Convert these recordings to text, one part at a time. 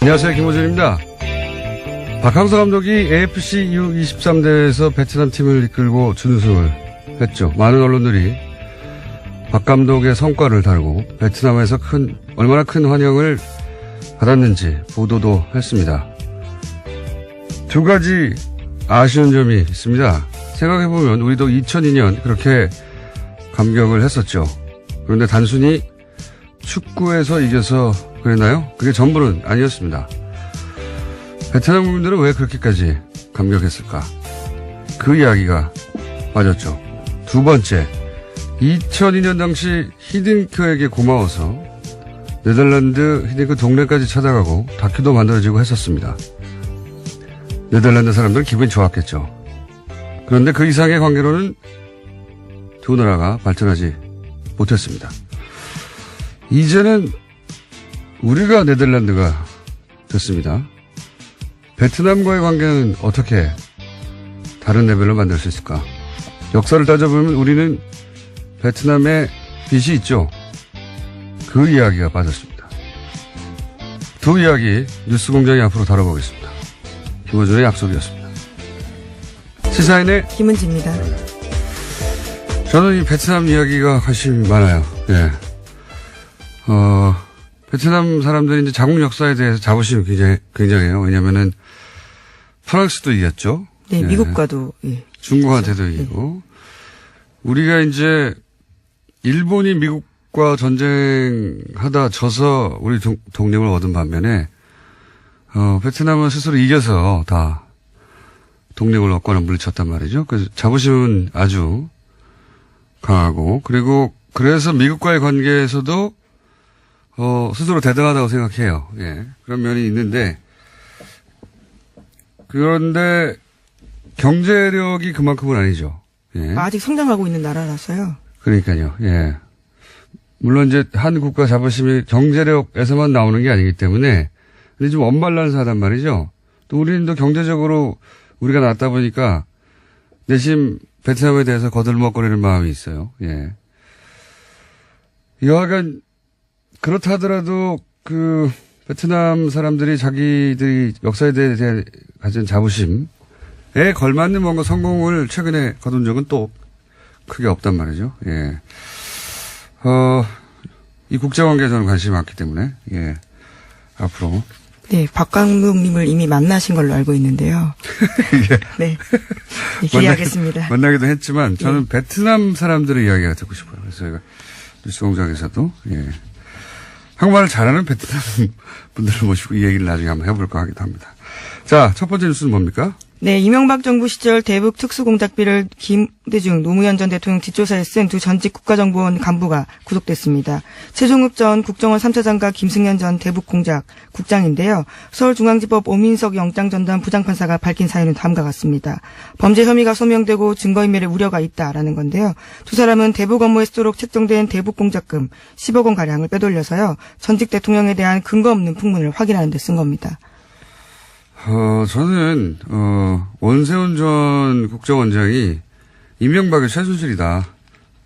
안녕하세요. 김호준입니다. 박항서 감독이 AFC U23 대회에서 베트남 팀을 이끌고 준우승을 했죠. 많은 언론들이 박 감독의 성과를 다루고 베트남에서 얼마나 큰 환영을 받았는지 보도도 했습니다. 두 가지 아쉬운 점이 있습니다. 생각해보면 우리도 2002년 그렇게 감격을 했었죠. 그런데 단순히 축구에서 이겨서 그랬나요? 그게 전부는 아니었습니다. 베트남 국민들은 왜 그렇게까지 감격했을까? 그 이야기가 빠졌죠. 두 번째, 2002년 당시 히딩크에게 고마워서 네덜란드 히딩크 동네까지 찾아가고 다큐도 만들어지고 했었습니다. 네덜란드 사람들은 기분이 좋았겠죠. 그런데 그 이상의 관계로는 두 나라가 발전하지 못했습니다. 이제는 우리가 네덜란드가 됐습니다. 베트남과의 관계는 어떻게 다른 레벨로 만들 수 있을까? 역사를 따져보면 우리는 베트남에 빚이 있죠. 그 이야기가 빠졌습니다. 두 이야기 뉴스공장이 앞으로 다뤄보겠습니다. 김호준의 약속이었습니다. 시사인의 김은지입니다. 저는 이 베트남 이야기가 관심이 많아요. 예. 베트남 사람들이 이제 자국 역사에 대해서 자부심이 굉장해요. 왜냐면은 프랑스도 이겼죠. 네, 예. 미국과도. 예. 중국한테도 이기고. 우리가 이제 일본이 미국과 전쟁하다 져서 우리 독립을 얻은 반면에 베트남은 스스로 이겨서 다 독립을 얻거나 물리쳤단 말이죠. 그래서 자부심은 아주 강하고, 그리고 그래서 미국과의 관계에서도 스스로 대단하다고 생각해요. 예. 그런 면이 있는데, 그런데 경제력이 그만큼은 아니죠. 예. 아직 성장하고 있는 나라라서요. 그러니까요. 예. 물론 이제 한 국가 자부심이 경제력에서만 나오는 게 아니기 때문에, 근데 좀 언밸런스하단 말이죠. 또 우리는 또 경제적으로 우리가 낫다 보니까 내심 베트남에 대해서 거들먹거리는 마음이 있어요. 예. 여하간 그렇다 하더라도 그 베트남 사람들이 자기들이 역사에 대해 가진 자부심에 걸맞는 뭔가 성공을 최근에 거둔 적은 또 크게 없단 말이죠. 예. 이 국제관계에 저는 관심이 많기 때문에, 예. 앞으로. 네, 박 감독님을 이미 만나신 걸로 알고 있는데요. 예. 네. 네, 기대하겠습니다. 만나기도 했지만 저는 베트남 사람들의 이야기가 듣고 싶어요. 그래서 저희가 뉴스공장에서도, 예. 한국말을 잘하는 베트남 분들을 모시고 이 얘기를 나중에 한번 해볼까 하기도 합니다. 자, 첫 번째 뉴스는 뭡니까? 네, 이명박 정부 시절 대북 특수공작비를 김대중 노무현 전 대통령 뒷조사에 쓴 두 전직 국가정보원 간부가 구속됐습니다. 최종욱 전 국정원 3차 장과 김승현 전 대북공작 국장인데요. 서울중앙지법 오민석 영장전담 부장판사가 밝힌 사유는 다음과 같습니다. 범죄 혐의가 소명되고 증거인멸의 우려가 있다라는 건데요. 두 사람은 대북 업무에 쓰도록 책정된 대북공작금 10억 원가량을 빼돌려서요. 전직 대통령에 대한 근거 없는 풍문을 확인하는 데 쓴 겁니다. 저는, 원세훈 전 국정원장이 이명박의 최순실이다.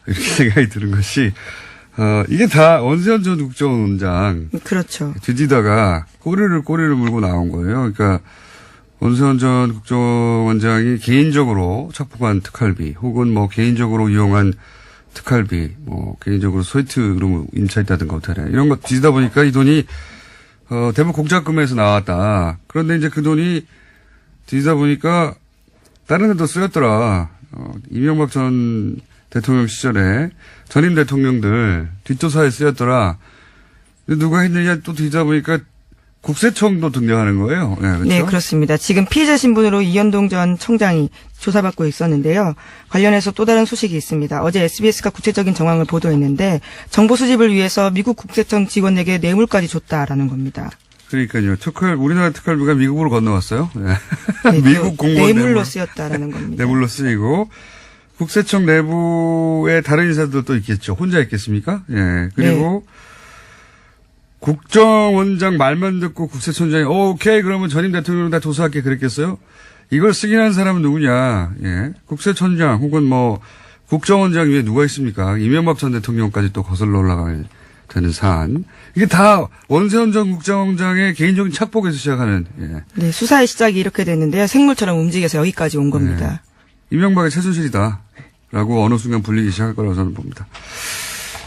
이렇게 생각이 드는 것이, 이게 다 원세훈 전 국정원장. 그렇죠. 뒤지다가 꼬리를 물고 나온 거예요. 그러니까, 원세훈 전 국정원장이 개인적으로 착복한 특활비, 혹은 뭐 개인적으로 이용한 특활비, 뭐 개인적으로 소이트로 임차했다든가 호텔에 이런 거 뒤지다 보니까 이 돈이 대북 공작금에서 나왔다. 그런데 이제 그 돈이 뒤지다 보니까 다른 데도 쓰였더라. 이명박 전 대통령 시절에 전임 대통령들 뒷조사에 쓰였더라. 근데 누가 했느냐 또 뒤지다 보니까 국세청도 등장하는 거예요. 네, 그렇죠? 네, 그렇습니다. 지금 피의자 신분으로 이현동 전 청장이 조사받고 있었는데요. 관련해서 또 다른 소식이 있습니다. 어제 SBS가 구체적인 정황을 보도했는데 정보 수집을 위해서 미국 국세청 직원에게 뇌물까지 줬다라는 겁니다. 그러니까요. 우리나라 특활비가 미국으로 건너왔어요. 네. 네, 미국 공무원 뇌물로 쓰였다라는 겁니다. 뇌물로 쓰이고 국세청 내부에 다른 인사들도 있겠죠. 혼자 있겠습니까? 예. 그리고 네. 국정원장 말만 듣고 국세청장이 오케이 그러면 전임 대통령 다 조사할게 그랬겠어요? 이걸 쓰긴 한 사람은 누구냐? 예. 국세청장 혹은 뭐 국정원장 위에 누가 있습니까? 이명박 전 대통령까지 또 거슬러 올라갈 되는 사안. 이게 다 원세훈 전 국정원장의 개인적인 착복에서 시작하는. 예. 네, 수사의 시작이 이렇게 됐는데요. 생물처럼 움직여서 여기까지 온 겁니다. 이명박의 최순실이다. 라고 어느 순간 불리기 시작할 거라고 저는 봅니다.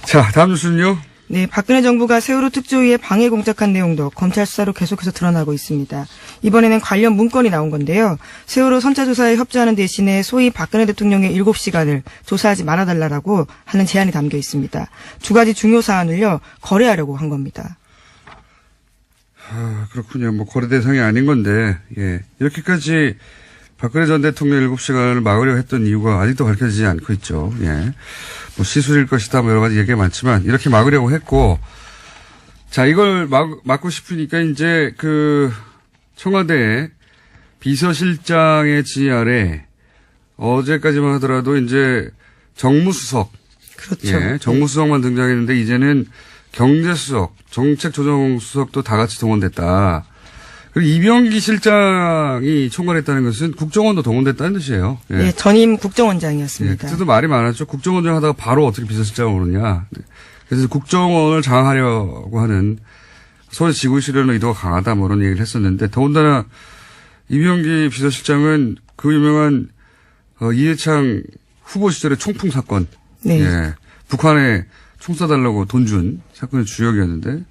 자, 다음 뉴스는요. 네, 박근혜 정부가 세월호 특조위에 방해 공작한 내용도 검찰 수사로 계속해서 드러나고 있습니다. 이번에는 관련 문건이 나온 건데요. 세월호 선차조사에 협조하는 대신에 소위 박근혜 대통령의 7시간을 조사하지 말아달라고 하는 제안이 담겨 있습니다. 두 가지 중요 사안을요, 거래하려고 한 겁니다. 그렇군요. 뭐 거래 대상이 아닌 건데, 예. 이렇게까지 박근혜 전 대통령 7시간을 막으려 했던 이유가 아직도 밝혀지지 않고 있죠. 예. 뭐 시술일 것이다, 뭐 여러 가지 얘기가 많지만, 이렇게 막으려고 했고, 자, 이걸 막고 싶으니까 이제 청와대 비서실장의 지휘 아래 어제까지만 하더라도 이제 정무수석. 그렇죠. 예. 정무수석만 등장했는데 이제는 경제수석, 정책조정수석도 다 같이 동원됐다. 그리고 이병기 실장이 총괄했다는 것은 국정원도 동원됐다는 뜻이에요. 예. 네, 전임 국정원장이었습니다. 예, 그때도 말이 많았죠. 국정원장 하다가 바로 어떻게 비서실장을 오느냐. 그래서 국정원을 장악하려고 하는 손에 쥐고 있으려는 의도가 강하다 뭐 이런 얘기를 했었는데 더군다나 이병기 비서실장은 그 유명한 이해창 후보 시절의 총풍 사건. 네. 예, 북한에 총 쏴달라고 돈 준 사건의 주역이었는데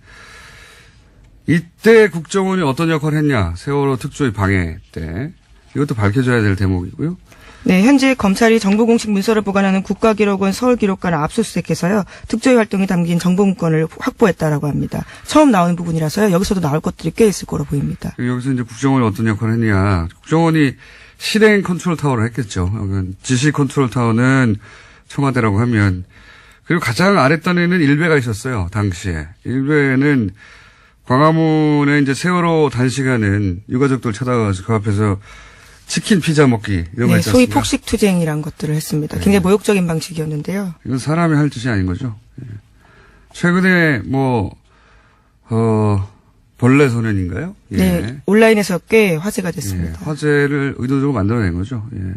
이때 국정원이 어떤 역할을 했냐. 세월호 특조위 방해 때. 이것도 밝혀져야 될 대목이고요. 네, 현재 검찰이 정보 공식 문서를 보관하는 국가기록원 서울기록관을 압수수색해서요. 특조위 활동이 담긴 정보 문건을 확보했다라고 합니다. 처음 나오는 부분이라서요. 여기서도 나올 것들이 꽤 있을 거로 보입니다. 여기서 이제 국정원이 어떤 역할을 했냐. 국정원이 실행 컨트롤 타워를 했겠죠. 지시 컨트롤 타워는 청와대라고 하면. 그리고 가장 아랫단에는 일베가 있었어요. 당시에. 일베는 광화문에 이제 세월호 단시간은 유가족들 찾아가서 그 앞에서 치킨 피자 먹기 이런 거 네, 있지 소위 않습니까? 폭식투쟁이란 것들을 했습니다. 굉장히 모욕적인 방식이었는데요. 이건 사람이 할 짓이 아닌 거죠. 예. 최근에 벌레 소년인가요? 예. 네, 온라인에서 꽤 화제가 됐습니다. 예, 화제를 의도적으로 만들어낸 거죠. 예.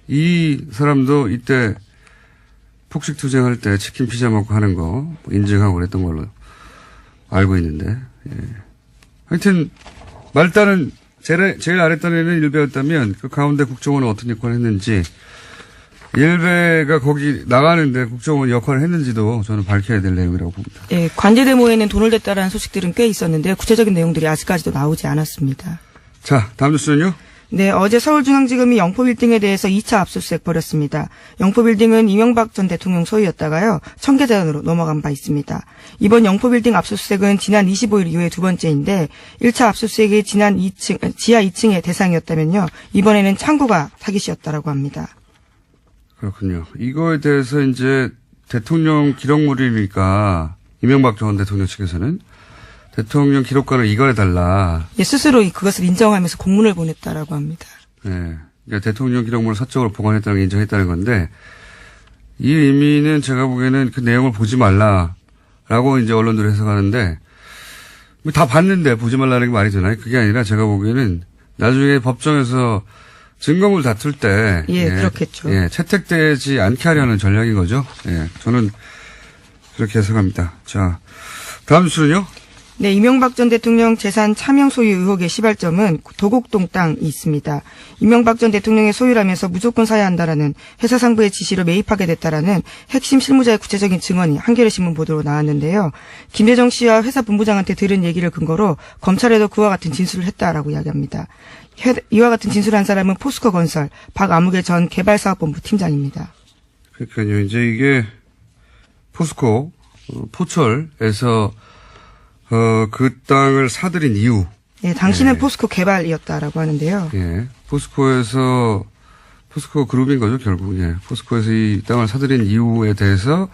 이 사람도 이때 폭식투쟁할 때 치킨 피자 먹고 하는 거 인증하고 그랬던 걸로 알고 있는데, 예. 하여튼, 말단은, 제일 아랫단에는 일베였다면, 그 가운데 국정원은 어떤 역할을 했는지, 일베가 거기 나가는데 국정원 역할을 했는지도 저는 밝혀야 될 내용이라고 봅니다. 예, 관제 데모에는 돈을 댔다라는 소식들은 꽤 있었는데요. 구체적인 내용들이 아직까지도 나오지 않았습니다. 자, 다음 뉴스는요? 네, 어제 서울중앙지검이 영포빌딩에 대해서 2차 압수수색 벌였습니다. 영포빌딩은 이명박 전 대통령 소유였다가요, 청계자연으로 넘어간 바 있습니다. 이번 영포빌딩 압수수색은 지난 25일 이후에 두 번째인데, 1차 압수수색이 지하 2층의 대상이었다면요, 이번에는 창고가 타깃이었다라고 합니다. 그렇군요. 이거에 대해서 이제 대통령 기록물이니까, 이명박 전 대통령 측에서는 대통령 기록관을 이관해달라. 예, 스스로 그것을 인정하면서 공문을 보냈다라고 합니다. 네. 그러니까 대통령 기록물을 사적으로 보관했다는 걸 인정했다는 건데, 이 의미는 제가 보기에는 그 내용을 보지 말라라고 이제 언론들이 해석하는데, 다 봤는데 보지 말라는 게 말이 되나요? 그게 아니라 제가 보기에는 나중에 법정에서 증거물 다툴 때. 예, 그렇겠죠. 예, 채택되지 않게 하려는 전략인 거죠. 예, 저는 그렇게 해석합니다. 자, 다음 뉴스는요? 네, 이명박 전 대통령 재산 차명 소유 의혹의 시발점은 도곡동 땅이 있습니다. 이명박 전 대통령의 소유라면서 무조건 사야 한다라는 회사 상부의 지시로 매입하게 됐다라는 핵심 실무자의 구체적인 증언이 한겨레신문 보도로 나왔는데요. 김대정 씨와 회사 본부장한테 들은 얘기를 근거로 검찰에도 그와 같은 진술을 했다라고 이야기합니다. 이와 같은 진술을 한 사람은 포스코 건설 박아무개 전 개발사업본부 팀장입니다. 그러니까요. 이제 이게 포스코 포철에서 그 땅을 사들인 이유. 예, 당시는 포스코 개발이었다라고 하는데요. 예. 포스코 그룹인 거죠, 결국. 예. 포스코에서 이 땅을 사들인 이유에 대해서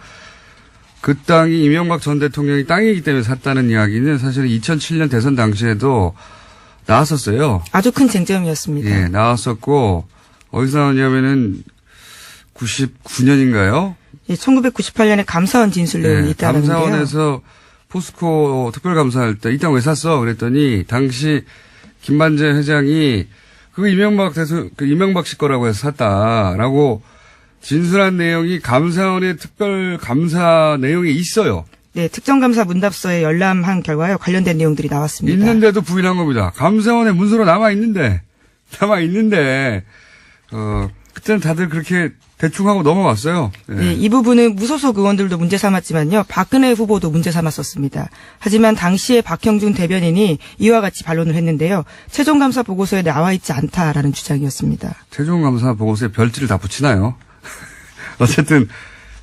그 땅이 이명박 전 대통령이 땅이기 때문에 샀다는 이야기는 사실은 2007년 대선 당시에도 나왔었어요. 아주 큰 쟁점이었습니다. 예, 나왔었고, 어디서 나왔냐면은 99년인가요? 예, 1998년에 감사원 진술 내용이 있다는데요. 감사원에서 포스코 특별감사할 때 이 땅 왜 샀어? 그랬더니 당시 김만재 회장이 그거 이명박 씨 거라고 해서 샀다라고 진술한 내용이 감사원의 특별 감사 내용이 있어요. 네, 특정감사 문답서에 열람한 결과요. 관련된 내용들이 나왔습니다. 있는데도 부인한 겁니다. 감사원의 문서로 남아있는데, 그때는 다들 그렇게 대충 하고 넘어왔어요. 예. 네, 이 부분은 무소속 의원들도 문제 삼았지만요. 박근혜 후보도 문제 삼았었습니다. 하지만 당시에 박형준 대변인이 이와 같이 반론을 했는데요. 최종감사 보고서에 나와 있지 않다라는 주장이었습니다. 최종감사 보고서에 별지를 다 붙이나요? 어쨌든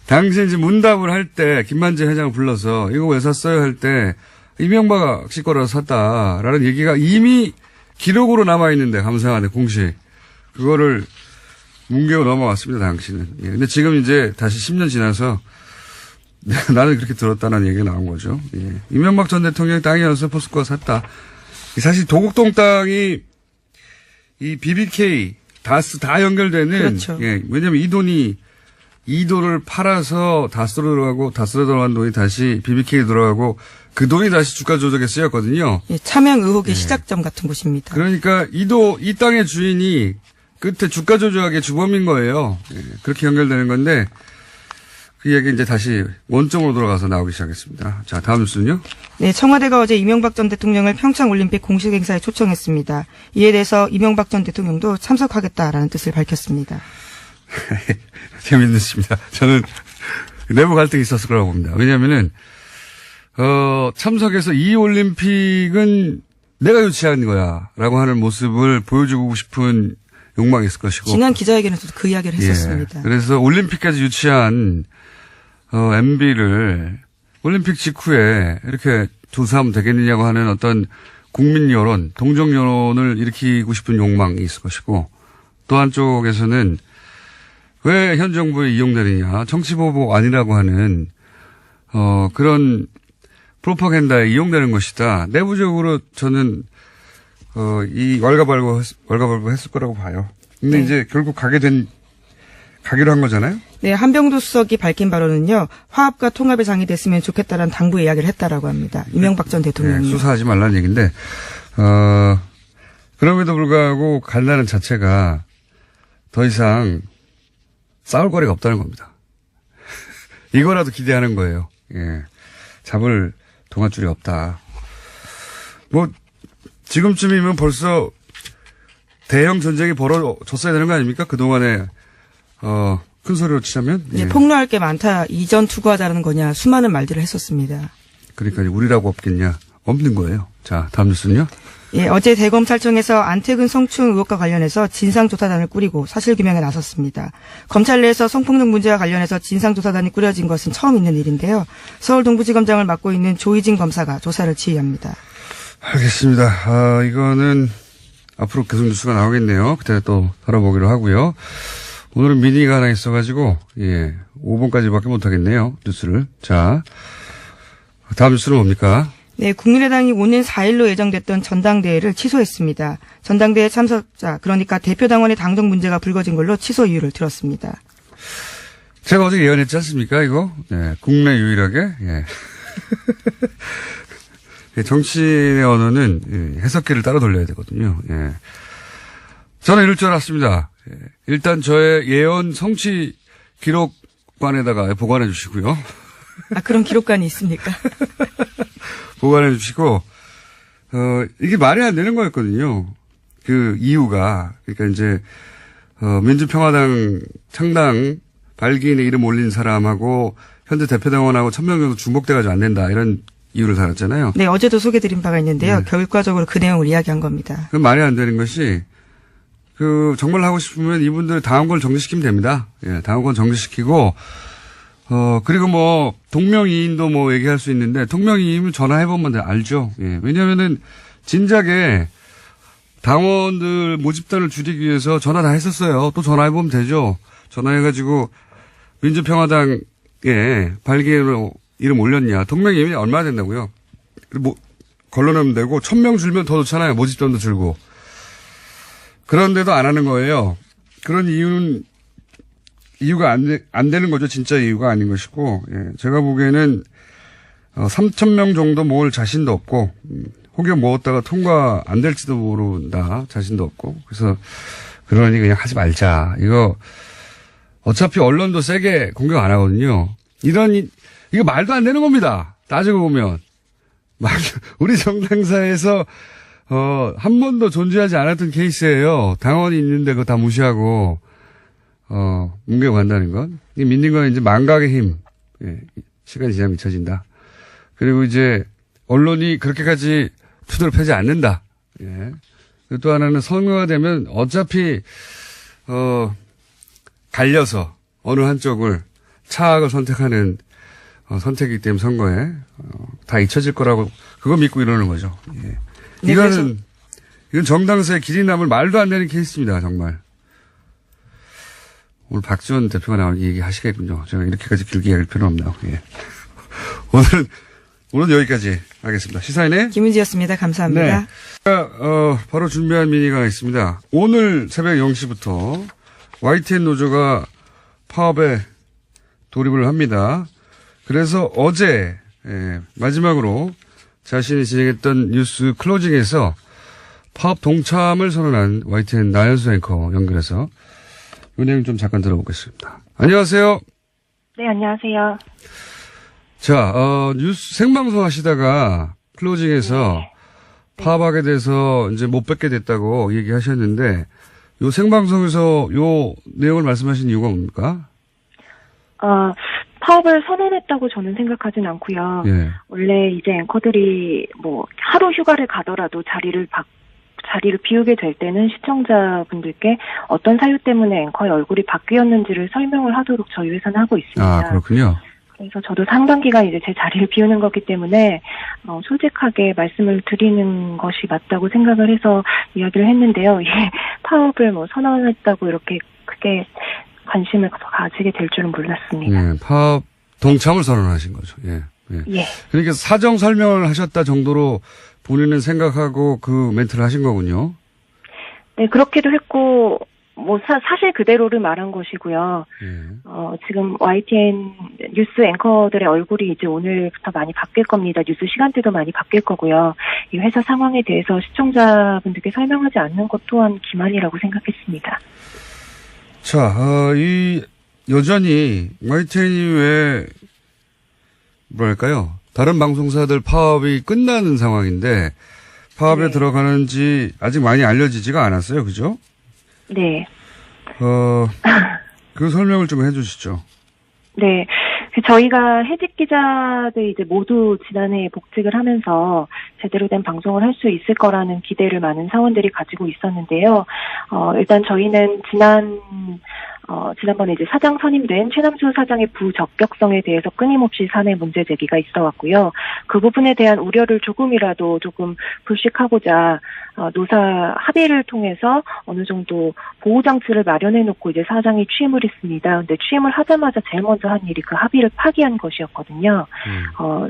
당시 이제 문답을 할 때 김만재 회장을 불러서 이거 왜 샀어요 할 때 이명박 씨 거라서 샀다라는 얘기가 이미 기록으로 남아있는데 감사원의 공식. 그거를 뭉개고 넘어왔습니다, 당시는. 예. 근데 지금 이제 다시 10년 지나서 나는 그렇게 들었다는 얘기가 나온 거죠. 예. 이명박 전 대통령의 땅이어서 포스코가 샀다. 사실 도곡동 땅이 이 BBK, 다스 다 연결되는. 그렇죠. 예. 왜냐면 이 돈을 팔아서 다스로 들어가고 다스로 들어간 돈이 다시 BBK에 들어가고 그 돈이 다시 주가 조작에 쓰였거든요. 예, 차명 의혹의 시작점 같은 곳입니다. 그러니까 이 땅의 주인이 끝에 주가 조작의 주범인 거예요. 예, 그렇게 연결되는 건데 그 얘기 이제 다시 원점으로 돌아가서 나오기 시작했습니다. 자, 다음 뉴스는요. 네, 청와대가 어제 이명박 전 대통령을 평창올림픽 공식 행사에 초청했습니다. 이에 대해서 이명박 전 대통령도 참석하겠다라는 뜻을 밝혔습니다. 재밌습니다. 저는 내부 갈등이 있었을 거라고 봅니다. 왜냐하면은 참석해서 이 올림픽은 내가 유치한 거야라고 하는 모습을 보여주고 싶은 욕망이 있을 것이고. 지난 기자회견에서도 그 이야기를 했었습니다. 예, 그래서 올림픽까지 유치한 MB를 올림픽 직후에 이렇게 조사하면 되겠느냐고 하는 어떤 국민 여론, 동정 여론을 일으키고 싶은 욕망이 있을 것이고 또 한쪽에서는 왜 현 정부에 이용되느냐, 정치보복 아니라고 하는 그런 프로파간다에 이용되는 것이다. 내부적으로 저는 이 왈가왈부 했을 거라고 봐요. 근데 네. 이제 결국 가기로 한 거잖아요. 네, 한병도 수석이 밝힌 바로는요. 화합과 통합의 장이 됐으면 좋겠다라는 당부의 이야기를 했다라고 합니다. 이명박 전 대통령이. 네, 수사하지 말라는 얘기인데 그럼에도 불구하고 간다는 자체가 더 이상 싸울 거리가 없다는 겁니다. 이거라도 기대하는 거예요. 예. 잡을 동아줄이 없다. 뭐 지금쯤이면 벌써 대형 전쟁이 벌어졌어야 되는 거 아닙니까? 그동안에 큰 소리로 치자면. 네, 예. 폭로할 게 많다. 이전 투구하자는 거냐. 수많은 말들을 했었습니다. 그러니까 우리라고 없겠냐. 없는 거예요. 자, 다음 뉴스는요. 예, 어제 대검찰청에서 안태근 성추행 의혹과 관련해서 진상조사단을 꾸리고 사실규명에 나섰습니다. 검찰 내에서 성폭력 문제와 관련해서 진상조사단이 꾸려진 것은 처음 있는 일인데요. 서울 동부지검장을 맡고 있는 조희진 검사가 조사를 지휘합니다. 알겠습니다. 이거는 앞으로 계속 뉴스가 나오겠네요. 그때 또 다뤄보기로 하고요. 오늘은 미니가 하나 있어가지고 5분까지밖에 못하겠네요. 뉴스를. 자, 다음 뉴스는 뭡니까? 네, 국민의당이 오는 4일로 예정됐던 전당대회를 취소했습니다. 전당대회 참석자, 그러니까 대표당원의 당정 문제가 불거진 걸로 취소 이유를 들었습니다. 제가 어제 예언했지 않습니까, 이거? 네, 국내 유일하게. 예. 정치인의 언어는 해석기를 따로 돌려야 되거든요. 예. 저는 이럴 줄 알았습니다. 예. 일단 저의 예언 성취 기록관에다가 보관해 주시고요. 아, 그런 기록관이 있습니까? 보관해 주시고, 이게 말이 안 되는 거였거든요. 그 이유가. 그러니까 이제, 민주평화당 창당 발기인의 이름 올린 사람하고 현재 대표당원하고 1000명 정도 중복돼가지고 안 된다. 이런 이유를 달았잖아요. 네, 어제도 소개드린 바가 있는데요. 결과적으로 그 내용을 이야기한 겁니다. 그 말이 안 되는 것이, 정말 하고 싶으면 이분들 당원권 정지시키면 됩니다. 예, 당원권 정지시키고, 그리고 뭐, 동명이인도 뭐 얘기할 수 있는데, 동명이인은 전화해보면 알죠. 예, 왜냐면은, 진작에 당원들 모집단을 줄이기 위해서 전화 다 했었어요. 또 전화해보면 되죠. 전화해가지고, 민주평화당에 발기인으로 이름 올렸냐. 동명이인이 얼마나 된다고요? 뭐, 걸러내면 되고, 1000명 줄면 더 좋잖아요. 모집단도 줄고. 그런데도 안 하는 거예요. 그런 이유가 안 되는 거죠. 진짜 이유가 아닌 것이고, 예. 제가 보기에는, 3,000명 정도 모을 자신도 없고, 혹여 모았다가 통과 안 될지도 모른다. 자신도 없고. 그래서, 그러니 그냥 하지 말자. 이거, 어차피 언론도 세게 공격 안 하거든요. 이거 말도 안 되는 겁니다. 따지고 보면. 우리 정당사에서, 한 번도 존재하지 않았던 케이스예요. 당원이 있는데 그거 다 무시하고, 뭉개고 간다는 건. 이 믿는 건 이제 망각의 힘. 예, 시간이 지나면 잊혀진다. 그리고 이제, 언론이 그렇게까지 투덜 패지 않는다. 예. 그리고 또 하나는 선거가 되면 어차피, 갈려서 어느 한쪽을 차악을 선택하는 선택이기 때문에 선거에 다 잊혀질 거라고 그거 믿고 이러는 거죠. 예. 네, 이건 정당사의 길이 남을 말도 안 되는 케이스입니다. 정말. 오늘 박지원 대표가 나오니 얘기하시겠군요. 제가 이렇게까지 길게 얘기할 필요는 없나요. 예. 오늘은 여기까지 하겠습니다. 시사인의 김은지였습니다. 감사합니다. 네. 바로 준비한 미니가 있습니다. 오늘 새벽 0시부터 YTN 노조가 파업에 돌입을 합니다. 그래서 어제 마지막으로 자신이 진행했던 뉴스 클로징에서 파업 동참을 선언한 YTN 나연수 앵커 연결해서 이 내용 좀 잠깐 들어보겠습니다. 안녕하세요. 네, 안녕하세요. 자, 뉴스 생방송 하시다가 클로징에서 파업하게 돼서 이제 못 뵙게 됐다고 얘기하셨는데 요 생방송에서 요 내용을 말씀하신 이유가 뭡니까? 파업을 선언했다고 저는 생각하진 않고요. 예. 원래 이제 앵커들이 뭐 하루 휴가를 가더라도 자리를 비우게 될 때는 시청자분들께 어떤 사유 때문에 앵커의 얼굴이 바뀌었는지를 설명을 하도록 저희 회사는 하고 있습니다. 아, 그렇군요. 그래서 저도 상당 기간 이제 제 자리를 비우는 거기 때문에 솔직하게 말씀을 드리는 것이 맞다고 생각을 해서 이야기를 했는데요. 파업을 뭐 선언했다고 이렇게 크게 관심을 가지게 될 줄은 몰랐습니다. 예, 파업 동참을 선언하신 거죠. 예. 예. 예. 그러니까 사정 설명을 하셨다 정도로 본인은 생각하고 그 멘트를 하신 거군요. 네, 그렇게도 했고 뭐 사실 그대로를 말한 것이고요. 예. 지금 YTN 뉴스 앵커들의 얼굴이 이제 오늘부터 많이 바뀔 겁니다. 뉴스 시간대도 많이 바뀔 거고요. 이 회사 상황에 대해서 시청자분들께 설명하지 않는 것 또한 기만이라고 생각했습니다. 자, 여전히 YTN이 왜 뭐랄까요? 다른 방송사들 파업이 끝나는 상황인데 파업에 네. 들어가는지 아직 많이 알려지지가 않았어요. 그죠? 네. 그 설명을 좀 해주시죠. 네. 저희가 해직 기자들 이제 모두 지난해 복직을 하면서 제대로 된 방송을 할 수 있을 거라는 기대를 많은 사원들이 가지고 있었는데요. 일단 저희는 지난번에 이제 사장 선임된 최남수 사장의 부적격성에 대해서 끊임없이 사내 문제 제기가 있어 왔고요. 그 부분에 대한 우려를 조금 불식하고자 노사 합의를 통해서 어느 정도 보호장치를 마련해 놓고 이제 사장이 취임을 했습니다. 근데 취임을 하자마자 제일 먼저 한 일이 그 합의를 파기한 것이었거든요.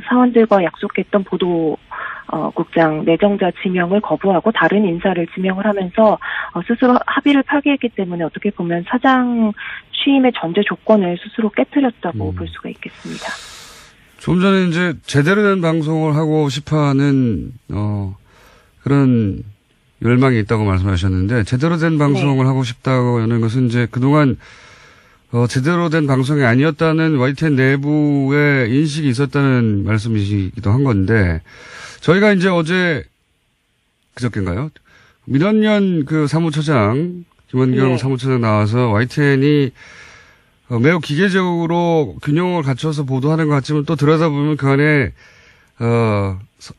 사원들과 약속했던 보도국장 내정자 지명을 거부하고 다른 인사를 지명을 하면서 스스로 합의를 파기했기 때문에 어떻게 보면 사장 취임의 전제 조건을 스스로 깨뜨렸다고 볼 수가 있겠습니다. 좀 전에 이제 제대로 된 방송을 하고 싶어하는 그런 열망이 있다고 말씀하셨는데 제대로 된 방송을 하고 싶다고 하는 것은 이제 그동안 제대로 된 방송이 아니었다는 YTN 내부의 인식이 있었다는 말씀이시기도 한 건데 저희가 이제 어제 그저께인가요? 민원연 그 사무처장 김원경 사무처장 나와서 YTN이 매우 기계적으로 균형을 갖춰서 보도하는 것 같지만 또 들여다보면 그 안에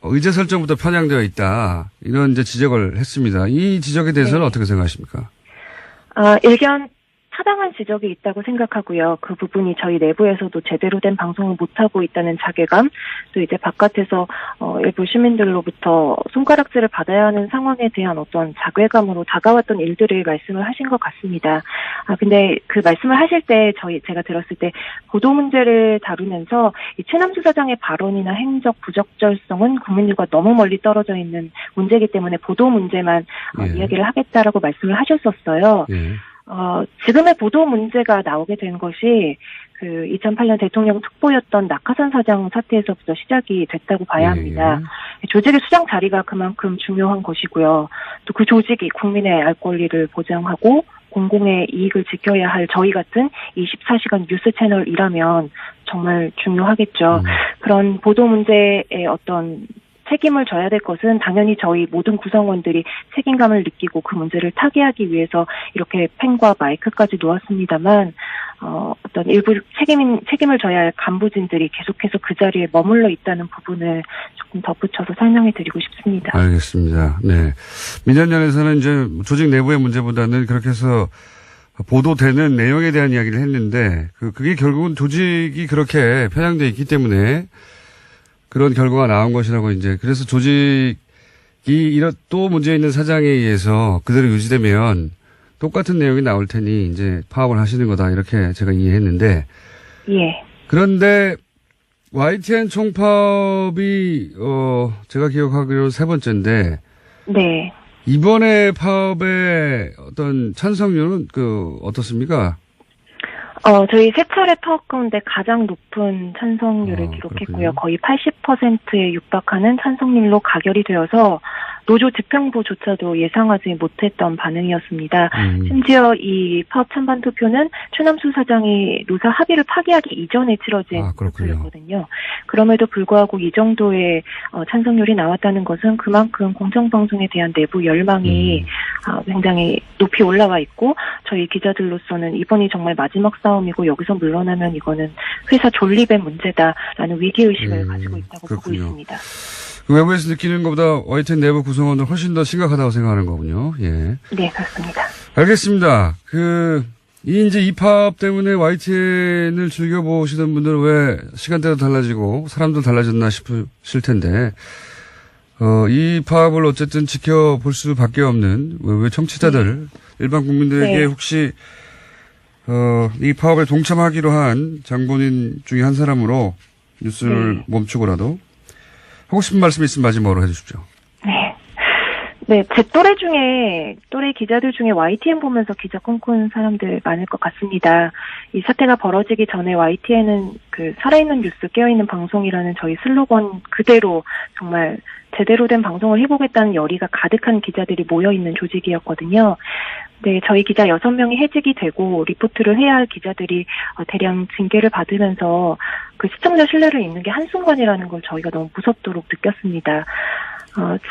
의제 설정부터 편향되어 있다. 이런 이제 지적을 했습니다. 이 지적에 대해서는 어떻게 생각하십니까? 일견 타당한 지적이 있다고 생각하고요. 그 부분이 저희 내부에서도 제대로 된 방송을 못하고 있다는 자괴감, 또 이제 바깥에서 일부 시민들로부터 손가락질을 받아야 하는 상황에 대한 어떤 자괴감으로 다가왔던 일들을 말씀을 하신 것 같습니다. 근데 그 말씀을 하실 때 제가 들었을 때 보도 문제를 다루면서 이 최남수 사장의 발언이나 행적 부적절성은 국민들과 너무 멀리 떨어져 있는 문제이기 때문에 보도 문제만 이야기를 하겠다라고 말씀을 하셨었어요. 지금의 보도 문제가 나오게 된 것이 그 2008년 대통령 특보였던 낙하산 사장 사태에서부터 시작이 됐다고 봐야 합니다. 조직의 수장 자리가 그만큼 중요한 것이고요. 또 그 조직이 국민의 알 권리를 보장하고 공공의 이익을 지켜야 할 저희 같은 24시간 뉴스 채널이라면 정말 중요하겠죠. 그런 보도 문제의 어떤 책임을 져야 될 것은 당연히 저희 모든 구성원들이 책임감을 느끼고 그 문제를 타개하기 위해서 이렇게 펜과 마이크까지 놓았습니다만 어떤 일부 책임을 져야 할 간부진들이 계속해서 그 자리에 머물러 있다는 부분을 조금 덧붙여서 설명해 드리고 싶습니다. 알겠습니다. 네. 민전연에서는 이제 조직 내부의 문제보다는 그렇게 해서 보도되는 내용에 대한 이야기를 했는데 그게 결국은 조직이 그렇게 편향되어 있기 때문에 그런 결과가 나온 것이라고 이제 그래서 조직이 이런 또 문제 있는 사장에 의해서 그대로 유지되면 똑같은 내용이 나올 테니 이제 파업을 하시는 거다 이렇게 제가 이해했는데 예. 그런데 YTN 총파업이 제가 기억하기로 세 번째인데 네. 이번에 파업의 어떤 찬성률은 어떻습니까? 저희 세 차례 파업 가운데 가장 높은 찬성률을 기록했고요. 그렇군요. 거의 80%에 육박하는 찬성률로 가결이 되어서 노조 집행부조차도 예상하지 못했던 반응이었습니다. 심지어 이 파업 찬반 투표는 최남수 사장이 노사 합의를 파기하기 이전에 치러진 투표였거든요. 그럼에도 불구하고 이 정도의 찬성률이 나왔다는 것은 그만큼 공정방송에 대한 내부 열망이 굉장히 높이 올라와 있고 저희 기자들로서는 이번이 정말 마지막 싸움이고 여기서 물러나면 이거는 회사 존립의 문제다라는 위기의식을 가지고 있다고 보고 있습니다. 외부에서 느끼는 것보다 YTN 내부 구성원들 훨씬 더 심각하다고 생각하는 거군요. 예. 네, 그렇습니다. 알겠습니다. 이 파업 때문에 YTN을 즐겨보시던 분들은 왜 시간대도 달라지고 사람도 달라졌나 싶으실 텐데, 이 파업을 어쨌든 지켜볼 수밖에 없는 외부 청취자들, 일반 국민들에게 혹시, 이 파업에 동참하기로 한 장본인 중에 한 사람으로 뉴스를 멈추고라도 하고 싶은 말씀이 있으면 마지막으로 해주십시오. 네, 제 또래 기자들 중에 YTN 보면서 기자 꿈꾼 사람들 많을 것 같습니다. 이 사태가 벌어지기 전에 YTN은 살아있는 뉴스, 깨어있는 방송이라는 저희 슬로건 그대로 정말 제대로 된 방송을 해보겠다는 열의가 가득한 기자들이 모여있는 조직이었거든요. 네, 저희 기자 6명이 해직이 되고 리포트를 해야 할 기자들이 대량 징계를 받으면서 시청자 신뢰를 잃는 게 한순간이라는 걸 저희가 너무 무섭도록 느꼈습니다.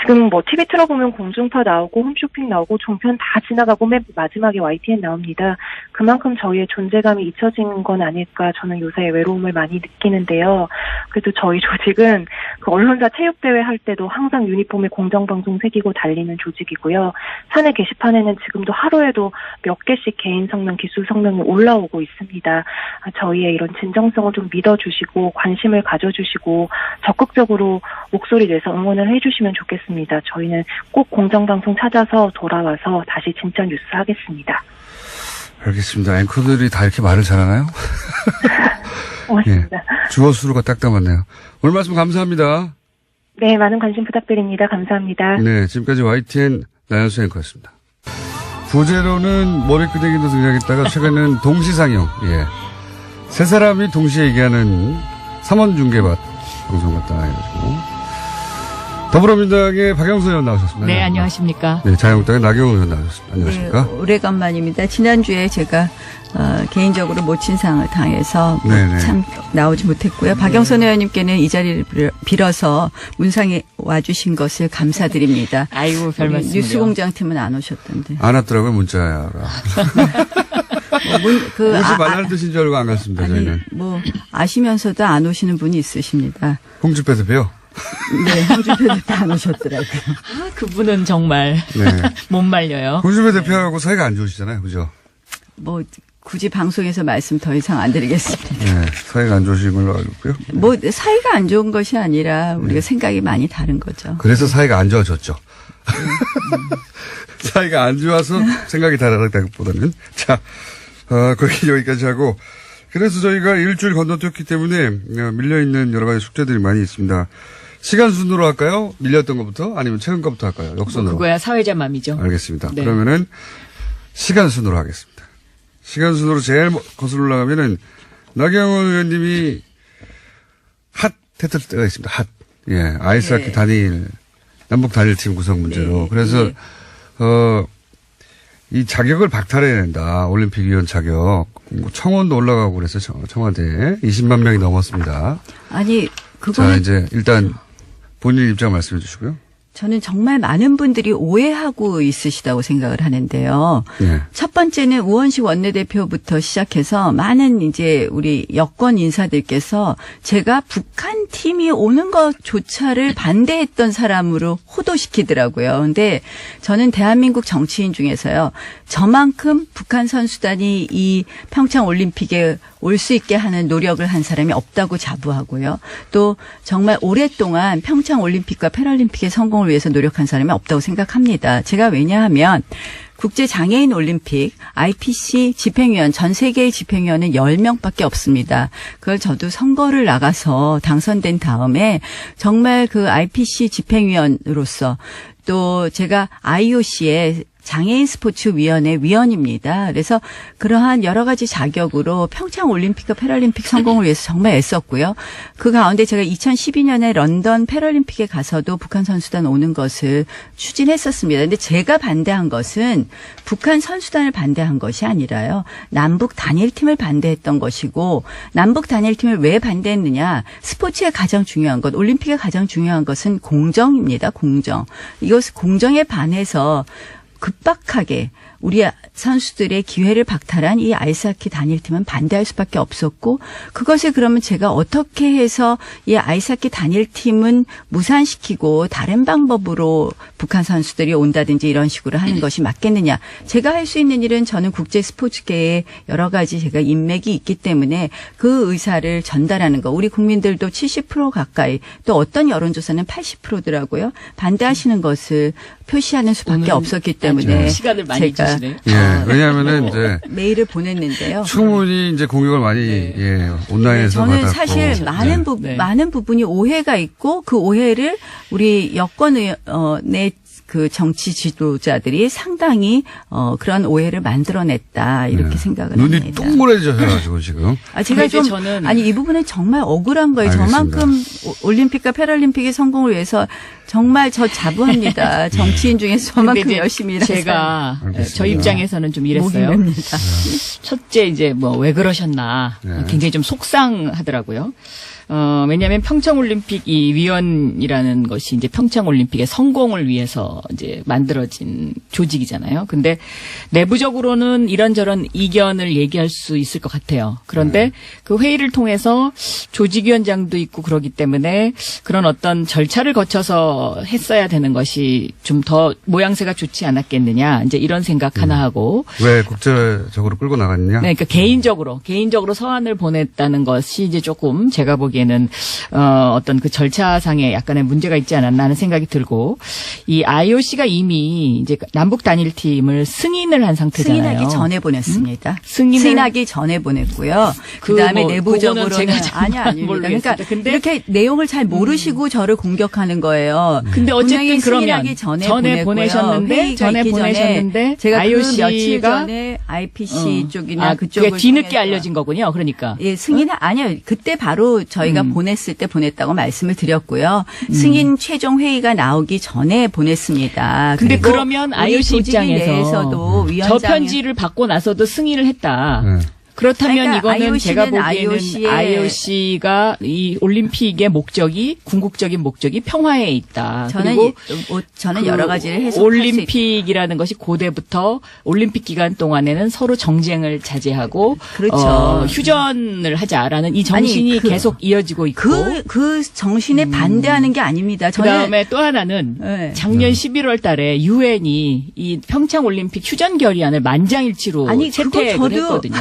지금 TV 틀어보면 공중파 나오고 홈쇼핑 나오고 종편 다 지나가고 맨 마지막에 YTN 나옵니다. 그만큼 저희의 존재감이 잊혀진 건 아닐까 저는 요새 외로움을 많이 느끼는데요. 그래도 저희 조직은 언론사 체육대회 할 때도 항상 유니폼에 공정방송 새기고 달리는 조직이고요. 사내 게시판에는 지금도 하루에도 몇 개씩 개인 성명, 기술 성명이 올라오고 있습니다. 저희의 이런 진정성을 좀 믿어주시고 관심을 가져주시고 적극적으로 목소리 내서 응원을 해주시면 좋겠습니다. 저희는 꼭 공정방송 찾아서 돌아와서 다시 진짜 뉴스 하겠습니다. 알겠습니다. 앵커들이 다 이렇게 말을 잘하나요? 고맙습니다. 예, 주어 수로가 딱 담았네요. 오늘 말씀 감사합니다. 네, 많은 관심 부탁드립니다. 감사합니다. 네, 지금까지 YTN 나연수 앵커였습니다. 부제로는 머리끄댕이도 등장했다가 최근에는 동시상영. 예. 세 사람이 동시에 얘기하는 3원 중계밭 방송 같다 해가지고. 더불어민주당의 박영선 의원 나오셨습니다. 네, 안녕하십니까. 네, 자유한국당의 나경원 의원 나오셨습니다. 안녕하십니까. 네, 오래간만입니다. 지난주에 제가 개인적으로 모친상을 당해서 참 나오지 못했고요. 박영선 의원님께는 이 자리를 빌어서 문상에 와주신 것을 감사드립니다. 아이고, 별 말씀을요. 뉴스공장팀은 안 오셨던데. 안 왔더라고요, 문자가. 오지 말라는 뜻인 줄 알고 안 갔습니다, 저희는. 아시면서도 안 오시는 분이 있으십니다. 홍준표 대표요? 네, 홍준표 대표 안 오셨더라고요. 그분은 정말 못 말려요. 홍준표 대표하고 사이가 안 좋으시잖아요, 그죠? 굳이 방송에서 말씀 더 이상 안 드리겠습니다. 네, 사이가 안 좋으신 걸로 알고 있고요. 사이가 안 좋은 것이 아니라 우리가 생각이 많이 다른 거죠. 그래서 사이가 안 좋아졌죠. 사이가 안 좋아서 생각이 다르다기보다는. 자, 거기 여기까지 하고. 그래서 저희가 일주일 건너뛰었기 때문에 밀려있는 여러 가지 숙제들이 많이 있습니다. 시간 순으로 할까요? 밀렸던 것부터? 아니면 최근 것부터 할까요? 역순으로. 그거야 사회자 맘이죠. 알겠습니다. 네. 그러면은 시간 순으로 하겠습니다. 시간 순으로 제일 거슬러 올라가면은 나경원 의원님이 핫 했을 때가 있습니다. 핫. 예. 아이스하키 단일, 남북 단일팀 구성 문제로. 그래서, 이 자격을 박탈해야 된다. 올림픽위원 자격. 뭐 청원도 올라가고 그래서 청와대에 20만 명이 넘었습니다. 아니, 그거는. 자, 이제 일단 본인 입장 말씀해 주시고요. 저는 정말 많은 분들이 오해하고 있으시다고 생각을 하는데요. 네. 첫 번째는 우원식 원내대표부터 시작해서 많은 이제 우리 여권 인사들께서 제가 북한 팀이 오는 것조차를 반대했던 사람으로 호도시키더라고요. 근데 저는 대한민국 정치인 중에서요. 저만큼 북한 선수단이 이 평창 올림픽에 올 수 있게 하는 노력을 한 사람이 없다고 자부하고요. 또 정말 오랫동안 평창 올림픽과 패럴림픽의 성공을 위해서 노력한 사람이 없다고 생각합니다. 제가 왜냐하면 국제장애인 올림픽 IPC 집행위원 전 세계의 집행위원은 10명밖에 없습니다. 그걸 저도 선거를 나가서 당선된 다음에 정말 그 IPC 집행위원으로서 또 제가 IOC의 장애인 스포츠위원회 위원입니다. 그래서 그러한 여러 가지 자격으로 평창 올림픽과 패럴림픽 성공을 위해서 정말 애썼고요. 그 가운데 제가 2012년에 런던 패럴림픽에 가서도 북한 선수단 오는 것을 추진했었습니다. 그런데 제가 반대한 것은 북한 선수단을 반대한 것이 아니라요. 남북 단일팀을 반대했던 것이고 남북 단일팀을 왜 반대했느냐. 스포츠의 가장 중요한 것, 올림픽의 가장 중요한 것은 공정입니다. 공정. 이것을 공정에 반해서 급박하게 우리 선수들의 기회를 박탈한 이 아이스하키 단일팀은 반대할 수밖에 없었고 그것을 그러면 제가 어떻게 해서 이 아이스하키 단일팀은 무산시키고 다른 방법으로 북한 선수들이 온다든지 이런 식으로 하는 것이 맞겠느냐. 제가 할 수 있는 일은 저는 국제 스포츠계에 여러 가지 제가 인맥이 있기 때문에 그 의사를 전달하는 거. 우리 국민들도 70% 가까이 또 어떤 여론조사는 80%더라고요. 반대하시는 것을 표시하는 수밖에 없었기 때문에 시간을 많이 제가 주시네요. 예, 왜냐하면은 이제 메일을 보냈는데요. 충분히 이제 공격을 많이 예, 온라인에서 저는 받았고. 사실 많은 부분이 오해가 있고 그 오해를 우리 여권의 그 정치 지도자들이 상당히 그런 오해를 만들어냈다 이렇게 생각을 눈이 합니다. 동그래져가지고 지금. 제가 좀 저는 아니 이 부분은 정말 억울한 거예요. 알겠습니다. 저만큼 올림픽과 패럴림픽의 성공을 위해서 정말 저 자부합니다. 정치인 중에서 저만큼 근데 열심히 일한 제가 알겠습니다. 저 입장에서는 좀 이랬어요. 목입니다. 첫째 이제 뭐 왜 그러셨나 네. 굉장히 좀 속상하더라고요. 왜냐하면 평창올림픽 이 위원이라는 것이 이제 평창올림픽의 성공을 위해서 이제 만들어진 조직이잖아요. 근데 내부적으로는 이런저런 이견을 얘기할 수 있을 것 같아요. 그런데 그 회의를 통해서 조직위원장도 있고 그러기 때문에 그런 어떤 절차를 거쳐서 했어야 되는 것이 좀 더 모양새가 좋지 않았겠느냐. 이제 이런 생각 하나 하고. 왜 국제적으로 끌고 나갔느냐? 네, 그러니까 개인적으로 서한을 보냈다는 것이 이제 조금 제가 보기에는 어떤 그 절차상에 약간의 문제가 있지 않았나 하는 생각이 들고 이 IOC가 이미 이제 남북 단일팀을 승인을 한 상태잖아요. 승인하기 전에 보냈습니다. 승인하기 전에 보냈고요. 그다음에 뭐 내부적으로는 그거는 제가 아닙니다. 모르겠습니다. 그러니까 근데 이렇게 내용을 잘 모르시고 저를 공격하는 거예요. 근데 어쨌든 분명히 그러면 승인하기 전에 보내셨는데 제가 IOC가 그 며칠 전에 IPC 쪽이나 그쪽을 그게 뒤늦게 통해서 알려진 거군요. 그러니까 예, 승인은 아니요. 그때 바로 저희가 보냈을 때 보냈다고 말씀을 드렸고요. 승인 최종 회의가 나오기 전에 보냈습니다. 근데 그리고 그러면 우리 IOC 조직위 입장에서 내에서도 저 위원장이 편지를 받고 나서도 승인을 했다. 네. 그렇다면 그러니까 이거는 IOC는 제가 보기에는 IOC의 IOC가 이 올림픽의 목적이 궁극적인 목적이 평화에 있다. 그리고 저는 그 여러 가지를 해석할 수 있다. 올림픽이라는 것이 고대부터 올림픽 기간 동안에는 서로 정쟁을 자제하고 그렇죠. 휴전을 하자라는 이 정신이 아니, 계속 이어지고 있고 그 정신에 반대하는 게 아닙니다. 그다음에 또 하나는 네. 작년 11월 달에 유엔이 이 평창 올림픽 휴전 결의안을 만장일치로 채택을 했거든요.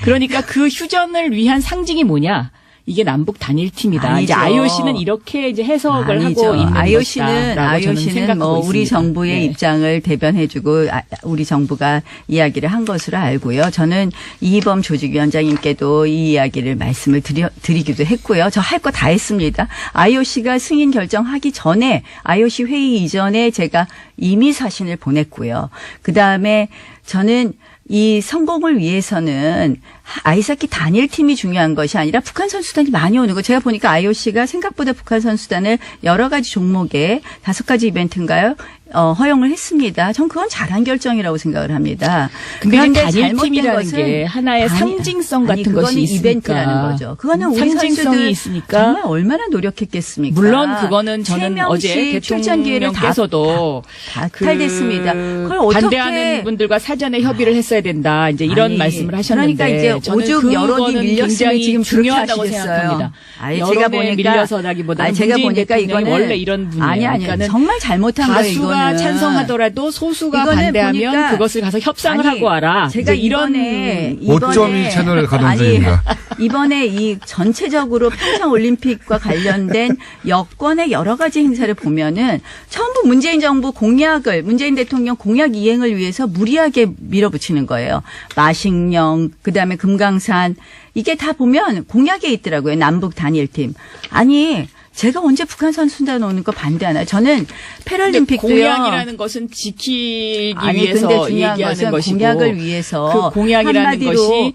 그러니까 그 휴전을 위한 상징이 뭐냐? 이게 남북 단일팀이다. 아니죠. 이제 IOC는 이렇게 이제 해석을 아니죠. 하고 있는 IOC는 뭐 우리 정부의 네. 입장을 대변해주고 우리 정부가 이야기를 한 것으로 알고요. 저는 이희범 조직위원장님께도 이 이야기를 말씀을 드리기도 했고요. 저 할 거 다 했습니다. IOC가 승인 결정하기 전에 IOC 회의 이전에 제가 이미 사신을 보냈고요. 그다음에 저는 이 성공을 위해서는 아이스하키 단일팀이 중요한 것이 아니라 북한 선수단이 많이 오는 거. 제가 보니까 IOC가 생각보다 북한 선수단을 여러 가지 종목에 5가지 이벤트인가요? 허용을 했습니다. 전 그건 잘한 결정이라고 생각을 합니다. 근데 그런데 단일팀이라는 잘못된 게 하나의 상징성 같은 것이 있으니까. 이벤트라는 거죠. 그거는 우리 상징성이 선수들 있으니까. 정말 얼마나 노력했겠습니까? 물론 그거는 저는 3명씩 어제 출전 기회를 대통령께서도 박탈됐습니다. 그걸 어떻게 반대하는 분들과 사전에 협의를 했어야 된다. 이제 이런 아니, 말씀을 하셨는데 그러니까 이제 저는 오죽 여론이 그거는 밀렸으면 굉장히 지금 중요하다고 그렇게 하시겠어요. 생각합니다. 아니, 여론에 제가 보니까 밀려서라기보다는 제가 문재인 보니까 대통령이 이거는 원래 이런 분이에요. 아니 그러니까는 정말 잘못한 거예요. 다수가 이거는. 찬성하더라도 소수가 이거는 반대하면 보니까 그것을 가서 협상을 아니, 하고 와라. 제가 이제 이런 5.2 채널 가동 중입니다. 이번에 이 전체적으로 평창 올림픽과 관련된 여권의 여러 가지 행사를 보면은 전부 문재인 정부 공약을 문재인 대통령 공약 이행을 위해서 무리하게 밀어붙이는 거예요. 마식령, 그다음에 금강산 이게 다 보면 공약에 있더라고요. 남북 단일팀. 아니 제가 언제 북한 선수단 오는 거 반대하나요? 저는 패럴림픽도요. 공약이라는 것은 지키기 아니, 위해서 근데 중요한 얘기하는 것은 것이고 공약을 위해서 그 공약이라는 한마디로 것이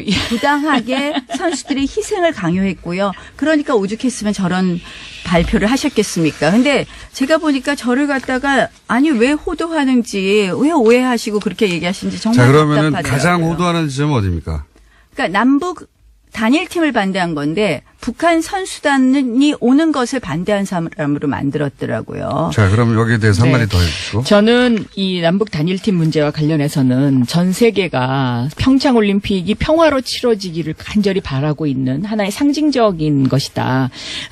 이 부당하게 선수들의 희생을 강요했고요. 그러니까 오죽했으면 저런 발표를 하셨겠습니까? 근데 제가 보니까 저를 갖다가 아니 왜 호도하는지 왜 오해하시고 그렇게 얘기하시는지 정말 자, 그러면은 답답하더라고요. 가장 호도하는 지점은 어디입니까? 그러니까 남북 단일팀을 반대한 건데 북한 선수단이 오는 것을 반대한 사람으로 만들었더라고요. 자, 그럼 여기에 대해서 네. 한마디 더 해주시고. 저는 이 남북 단일팀 문제와 관련해서는 전 세계가 평창 올림픽이 평화로 치러지기를 간절히 바라고 있는 하나의 상징적인 것이다.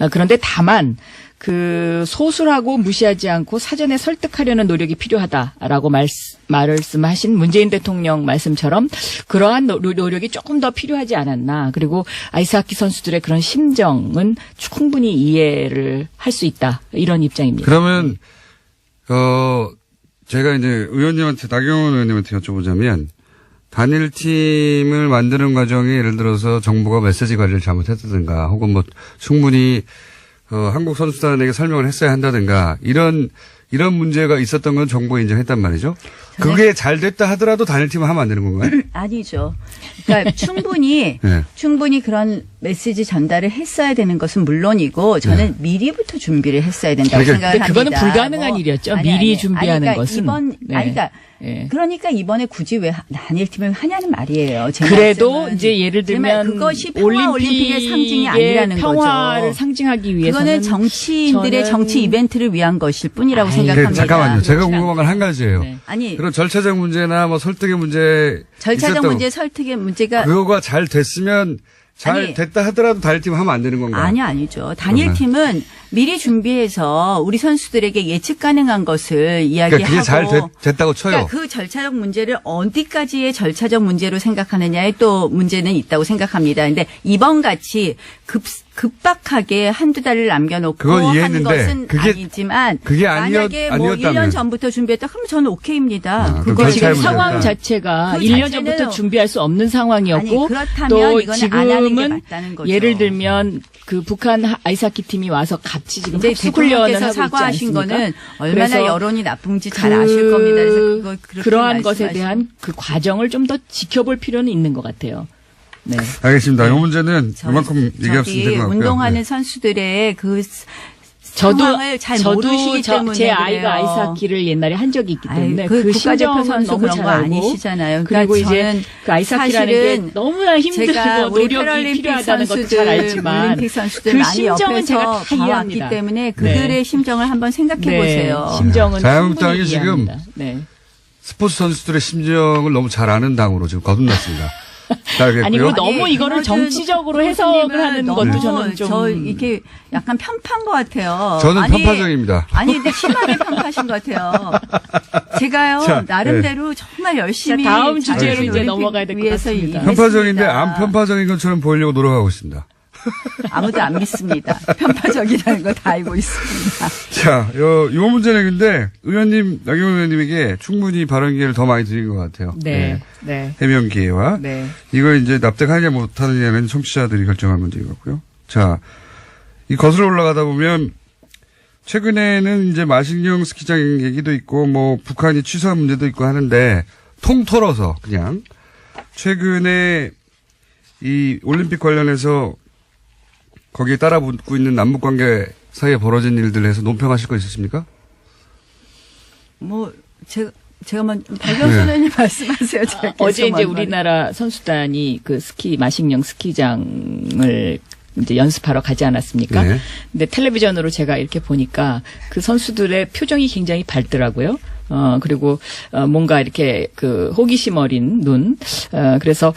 그런데 다만 그 소수라고 무시하지 않고 사전에 설득하려는 노력이 필요하다라고 말씀하신 문재인 대통령 말씀처럼 그러한 노력이 조금 더 필요하지 않았나. 그리고 아이스하키 선수들의 그런 심정은 충분히 이해를 할 수 있다. 이런 입장입니다. 그러면 제가 이제 의원님한테 나경원 의원님한테 여쭤보자면 단일팀을 만드는 과정에 예를 들어서 정부가 메시지 관리를 잘못했다든가 혹은 뭐 충분히 한국 선수단에게 설명을 했어야 한다든가 이런 문제가 있었던 건 정부가 인정했단 말이죠. 그게 잘 됐다 하더라도 단일팀을 하면 안 되는 건가요? 아니죠. 그러니까 충분히 네. 충분히 그런 메시지 전달을 했어야 되는 것은 물론이고 저는 미리부터 준비를 했어야 된다고 그러니까 생각을 근데 그거는 합니다. 불가능한 일이었죠. 미리 준비하는 그러니까 것은. 그러니까 이번에 굳이 왜 단일팀을 하냐는 말이에요. 제 그래도 말씀은. 이제 예를 들면 그것이 평화 올림픽의 상징이 아니라는 평화를 거죠. 상징하기 위해서는 그거는 정치인들의 저는 정치 이벤트를 위한 것일 뿐이라고 생각합니다. 잠깐만요. 제가 그렇지 궁금한 건 한 가지예요. 네. 아니 그런 절차적 문제나 뭐 설득의 문제 절차적 있었다고. 문제, 설득의 문제가 그거가 잘 됐으면 잘 아니. 됐다 하더라도 단일팀 하면 안 되는 건가요? 아니죠. 단일팀은 미리 준비해서 우리 선수들에게 예측 가능한 것을 이야기하고 그러니까 그게 잘 됐다고 쳐요. 그러니까 그 절차적 문제를 어디까지의 절차적 문제로 생각하느냐에 또 문제는 있다고 생각합니다. 근데 이번 같이 급박하게 한두 달을 남겨놓고 그건 하는 이해했는데 것은 그게- 아니지만 그게 만약에 뭐 아니었다면. 1년 전부터 준비했다 그러면 저는 오케이입니다. 그럼 그거 지금 절차의 상황 문제다. 자체가 그 1년 자체는- 전부터 준비할 수 없는 아니, 상황이었고 그렇다면 또 이거는 안 하는 게 지금은 맞다는 거죠. 예를 들면 그 북한 아이스하키 팀이 와서 같이 지금 이제 합숙 훈련을 대통령께서 하고 있지 사과하신 않습니까? 거는 얼마나 그래서 여론이 나쁜지 잘 아실 겁니다. 그래서 그렇게 그러한 것에 말씀하시면. 대한 그 과정을 좀 더 지켜볼 필요는 있는 것 같아요. 네. 알겠습니다. 이 문제는 이만큼 얘기할 수 있는 것 같고요. 운동하는 네. 선수들의 그 저도 상황을 잘 모르시기 때문에 제 그래요. 아이가 아이스하키를 옛날에 한 적이 있기 때문에 그 그 국가대표 심정은 선수 너무 그런 잘 거 알고 아니시잖아요. 그리고 그러니까 이제 저는 그 아이스하키라는 게 사실은 너무나 제가 힘들고 우리 노력이 패럴림픽 필요하다는 것도 선수들, 잘 알지만 올림픽 선수들 그 많이 심정은 옆에서 제가 다 봐왔기 이해합니다. 때문에 그들의 네. 심정을 한번 생각해 보세요. 네, 심정은 자유한국당이 충분히 지금 이해합니다. 네. 스포츠 선수들의 심정을 너무 잘 아는 당으로 지금 거듭났습니다. 자, 알겠고요. 아니, 그리고 너무 이거를 김어준 정치적으로 해석을 하는 교수님은 것도 너무 저는 좀 저 이렇게 약간 편파인 것 같아요. 저는 아니, 편파적입니다. 아니 근데 심하게 편파신 것 같아요. 제가요 자, 나름대로 정말 열심히 자, 다음 주제로 자유로운 이제 올림픽 넘어가야 될것 위해서 같습니다. 일했습니다. 편파적인데 안 편파적인 것처럼 보이려고 노력하고 있습니다. 아무도 안 믿습니다. 편파적이라는 거 다 알고 있습니다. 자, 요 문제는 근데 나경원 의원님에게 충분히 발언 기회를 더 많이 드린 것 같아요. 네. 네. 해명 기회와. 네. 이거 이제 납득하느냐 못하느냐는 청취자들이 결정할 문제인 것 같고요. 자, 이 거슬러 올라가다 보면 최근에는 이제 마식령 스키장 얘기도 있고 뭐 북한이 취소한 문제도 있고 하는데 통틀어서 그냥 최근에 이 올림픽 관련해서 거기에 따라 붙고 있는 남북관계 사이에 벌어진 일들 해서 논평하실 거 있으십니까? 제가 박영선 의원님 말씀하세요. 제가 어제 이제 계속 우리나라 선수단이 그 마식령 스키장을 이제 연습하러 가지 않았습니까? 네. 근데 텔레비전으로 제가 이렇게 보니까 그 선수들의 표정이 굉장히 밝더라고요. 그리고, 뭔가 이렇게 그 호기심 어린 눈. 그래서,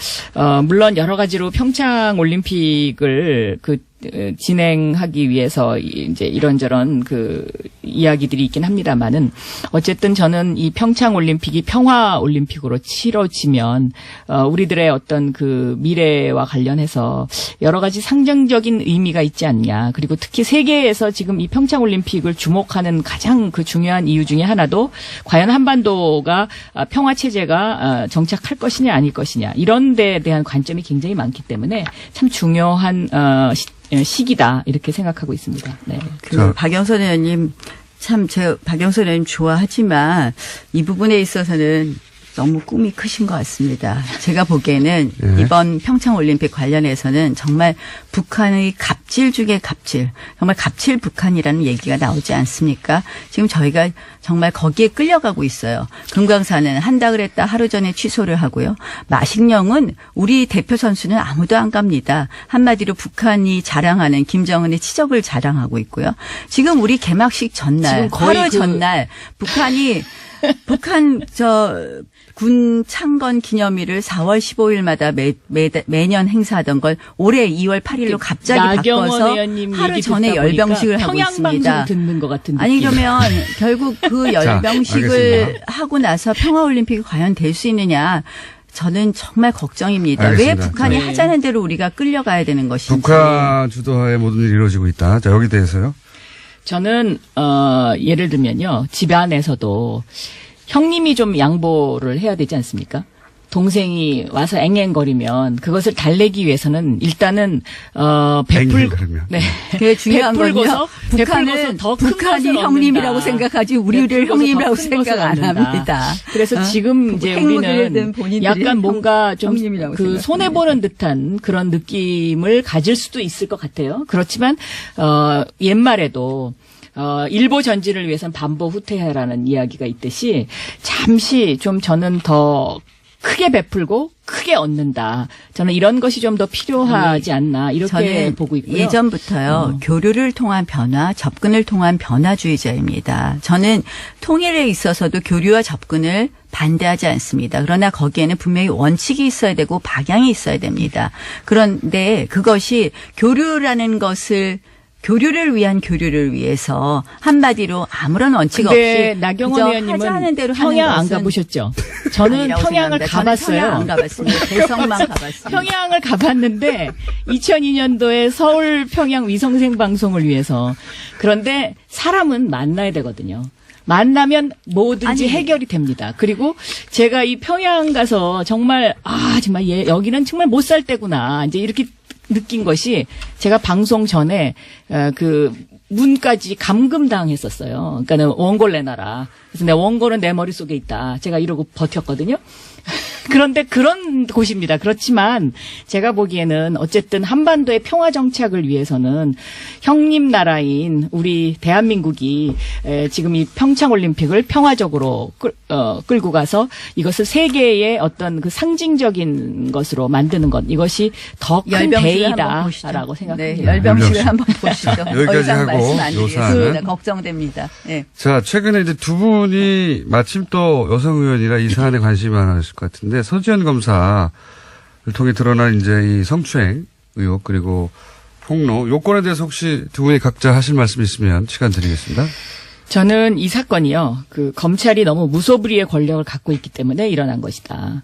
물론 여러 가지로 평창 올림픽을 진행하기 위해서 이제 이런저런 그 이야기들이 있긴 합니다만은 어쨌든 저는 이 평창 올림픽이 평화 올림픽으로 치러지면 우리들의 어떤 그 미래와 관련해서 여러 가지 상징적인 의미가 있지 않냐. 그리고 특히 세계에서 지금 이 평창 올림픽을 주목하는 가장 그 중요한 이유 중에 하나도 과연 한반도가 평화 체제가 정착할 것이냐 아닐 것이냐 이런 데에 대한 관점이 굉장히 많기 때문에 참 중요한 시기다 이렇게 생각하고 있습니다. 네. 박영선 의원님 참 제가 박영선 의원님 좋아하지만 이 부분에 있어서는 너무 꿈이 크신 것 같습니다. 제가 보기에는 이번 평창올림픽 관련해서는 정말 북한의 갑질 중에 갑질, 정말 갑질 북한이라는 얘기가 나오지 않습니까? 지금 저희가 정말 거기에 끌려가고 있어요. 금강산은 한다 그랬다 하루 전에 취소를 하고요. 마식령은 우리 대표 선수는 아무도 안 갑니다. 한마디로 북한이 자랑하는 김정은의 치적을 자랑하고 있고요. 지금 우리 개막식 전날, 하루 전날 북한 군 창건 기념일을 4월 15일마다 매년 행사하던 걸 올해 2월 8일로 갑자기 바꿔서 하루 전에 열병식을 하고 있습니다. 듣는 것 같은 아니 그러면 결국 그 열병식을 하고 나서 평화올림픽이 과연 될 수 있느냐. 저는 정말 걱정입니다. 알겠습니다. 왜 북한이 하자는 대로 우리가 끌려가야 되는 것인지. 북한 주도하에 모든 일이 이루어지고 있다. 자, 여기 대해서요. 저는 예를 들면요. 집안에서도 형님이 좀 양보를 해야 되지 않습니까? 동생이 와서 앵앵거리면 그것을 달래기 위해서는 일단은 앵앵거리면. 그게 중요한 건요. 북한은 더 큰 북한이 것을 형님이라고 얻는다. 생각하지 우리를 형님이라고 생각 안 합니다. 그래서 지금 이제 우리는 약간 뭔가 좀 그 손해 보는 듯한 그런 느낌을 가질 수도 있을 것 같아요. 그렇지만 옛말에도 일보 전진을 위해서는 반보 후퇴해라는 이야기가 있듯이 잠시 좀 저는 더 크게 베풀고 크게 얻는다. 저는 이런 것이 좀 더 필요하지 않나 이렇게 저는 보고 있고요. 예전부터요. 교류를 통한 변화, 접근을 통한 변화주의자입니다. 저는 통일에 있어서도 교류와 접근을 반대하지 않습니다. 그러나 거기에는 분명히 원칙이 있어야 되고 방향이 있어야 됩니다. 그런데 그것이 교류를 위한 교류를 위해서 한마디로 아무런 원칙 없이 나경원 의원님은 평양 안 가보셨죠? 저는 평양을 가봤어요. 평양 안 가봤습니다. 대성만 가봤습니다. 평양을 가봤는데 2002년도에 서울 평양 위성생 방송을 위해서. 그런데 사람은 만나야 되거든요. 만나면 뭐든지 해결이 됩니다. 그리고 제가 이 평양 가서 정말 정말 여기는 정말 못 살 때구나. 이제 이렇게 느낀 것이 제가 방송 전에 그 문까지 감금당했었어요. 그러니까는 원고를 내놔라. 그래서 내 원고는 내 머릿속에 있다. 제가 이러고 버텼거든요. 그런데 그런 곳입니다. 그렇지만 제가 보기에는 어쨌든 한반도의 평화 정착을 위해서는 형님 나라인 우리 대한민국이 지금 이 평창올림픽을 평화적으로 끌고 가서 이것을 세계의 어떤 그 상징적인 것으로 만드는 것 이것이 더 큰 대의다라고 생각합니다. 네, 열병식을 한번 보시죠. 여기까지 하고 요사는 걱정됩니다. 네. 자, 최근에 이제 두 분이 마침 또 여성 의원이라 이 사안에 관심이 많으실 것 같은데 서지현 검사를 통해 드러난 이제 이 성추행 의혹 그리고 폭로 요건에 대해서 혹시 두 분이 각자 하실 말씀 있으면 시간 드리겠습니다. 저는 이 사건이요, 그 검찰이 너무 무소불위의 권력을 갖고 있기 때문에 일어난 것이다.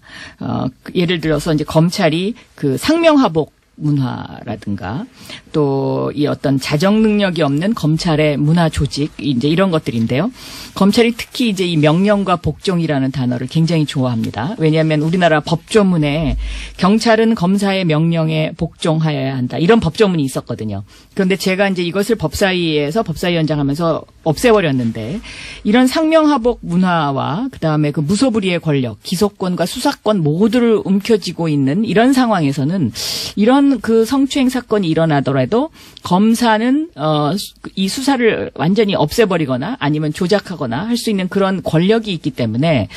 예를 들어서 이제 검찰이 그 상명하복 문화라든가 또 이 어떤 자정 능력이 없는 검찰의 문화 조직 이제 이런 것들인데요. 검찰이 특히 이제 이 명령과 복종이라는 단어를 굉장히 좋아합니다. 왜냐하면 우리나라 법조문에 경찰은 검사의 명령에 복종하여야 한다. 이런 법조문이 있었거든요. 그런데 제가 이제 이것을 법사위에서 법사위원장 하면서 없애버렸는데 이런 상명하복 문화와 그다음에 그 무소불위의 권력, 기소권과 수사권 모두를 움켜쥐고 있는 이런 상황에서는 이런 어떤 그 성추행 사건이 일어나더라도 검사는 이 수사를 완전히 없애버리거나 아니면 조작하거나 할 수 있는 그런 권력이 있기 때문에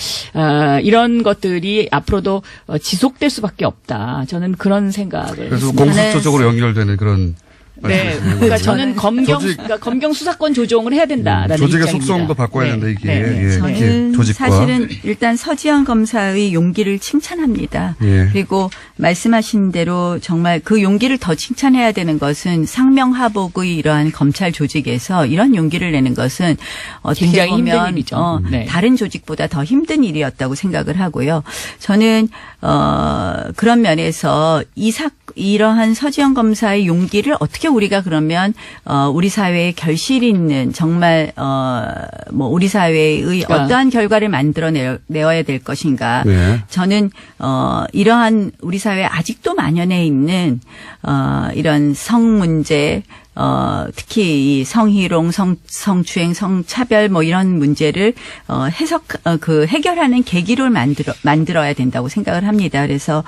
이런 것들이 앞으로도 지속될 수밖에 없다. 저는 그런 생각을 그래서 했습니다. 공수처적으로 연결되는 그런 네, 그러니까 저는 그러니까 검경 수사권 조정을 해야 된다라는 조직의 입장입니다. 속성도 바꿔야 된다 이게. 네. 예, 저는 조직과. 사실은 일단 서지현 검사의 용기를 칭찬합니다. 예. 그리고 말씀하신 대로 정말 그 용기를 더 칭찬해야 되는 것은 상명하복의 이러한 검찰 조직에서 이런 용기를 내는 것은 어떻게 굉장히 보면 힘든 일이죠. 네. 다른 조직보다 더 힘든 일이었다고 생각을 하고요. 저는 그런 면에서 이러한 서지현 검사의 용기를 어떻게 우리가 그러면 우리 사회에 결실 있는 정말 뭐 우리 사회의 그러니까. 어떠한 결과를 만들어내어야 될 것인가. 네. 저는 이러한 우리 사회에 아직도 만연해 있는 이런 성 문제, 특히 이 성희롱, 성추행, 성차별 뭐 이런 문제를 해결하는 계기를 만들어야 된다고 생각을 합니다. 그래서